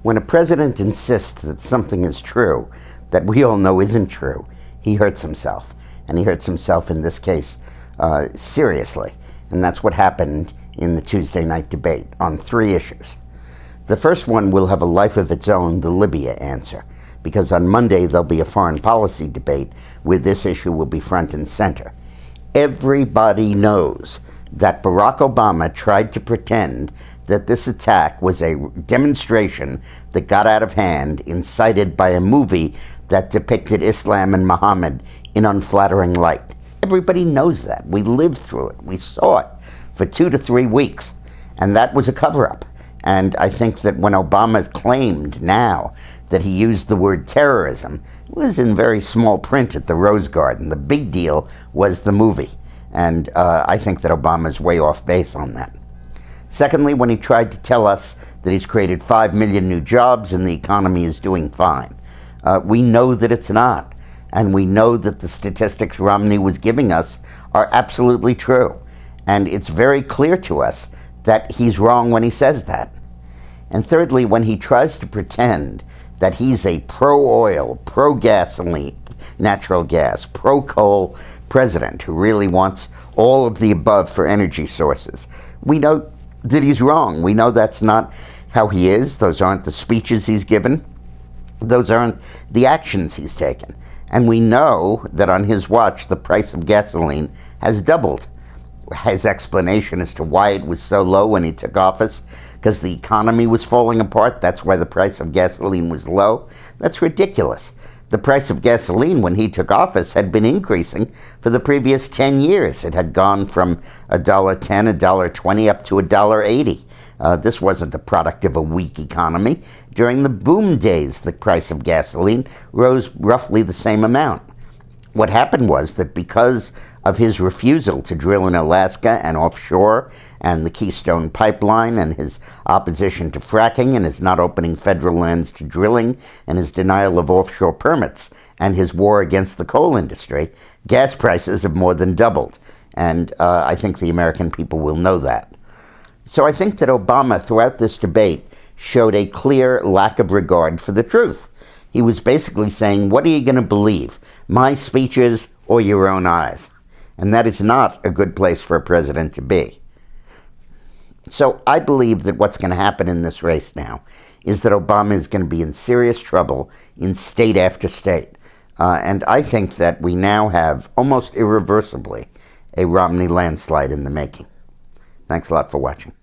When a president insists that something is true that we all know isn't true, he hurts himself. And he hurts himself in this case seriously. And that's what happened in the Tuesday night debate on 3 issues. The first one will have a life of its own, the Libya answer, because on Monday there'll be a foreign policy debate where this issue will be front and center. Everybody knows that Barack Obama tried to pretend that this attack was a demonstration that got out of hand, incited by a movie that depicted Islam and Muhammad in unflattering light. Everybody knows that. We lived through it. We saw it for 2 to 3 weeks, and that was a cover-up. And I think that when Obama claimed now that he used the word terrorism, it was in very small print at the Rose Garden. The big deal was the movie. And I think that Obama's way off base on that. Secondly, when he tried to tell us that he's created 5 million new jobs and the economy is doing fine, we know that it's not. And we know that the statistics Romney was giving us are absolutely true. And it's very clear to us that he's wrong when he says that. And thirdly, when he tries to pretend that he's a pro-oil, pro-gasoline, natural gas, pro-coal president who really wants all of the above for energy sources, we know that he's wrong. We know that's not how he is. Those aren't the speeches he's given. Those aren't the actions he's taken. And we know that on his watch, the price of gasoline has doubled. His explanation as to why it was so low when he took office, because the economy was falling apart, that's why the price of gasoline was low. That's ridiculous. The price of gasoline when he took office had been increasing for the previous 10 years. It had gone from $1.10, $1.20 up to $1.80. This wasn't the product of a weak economy. During the boom days, the price of gasoline rose roughly the same amount. What happened was that because of his refusal to drill in Alaska and offshore, and the Keystone Pipeline, and his opposition to fracking, and his not opening federal lands to drilling, and his denial of offshore permits, and his war against the coal industry, gas prices have more than doubled. And I think the American people will know that. So I think that Obama, throughout this debate, showed a clear lack of regard for the truth. He was basically saying, what are you going to believe, my speeches or your own eyes? And that is not a good place for a president to be. So I believe that what's going to happen in this race now is that Obama is going to be in serious trouble in state after state. And I think that we now have, almost irreversibly, a Romney landslide in the making. Thanks a lot for watching.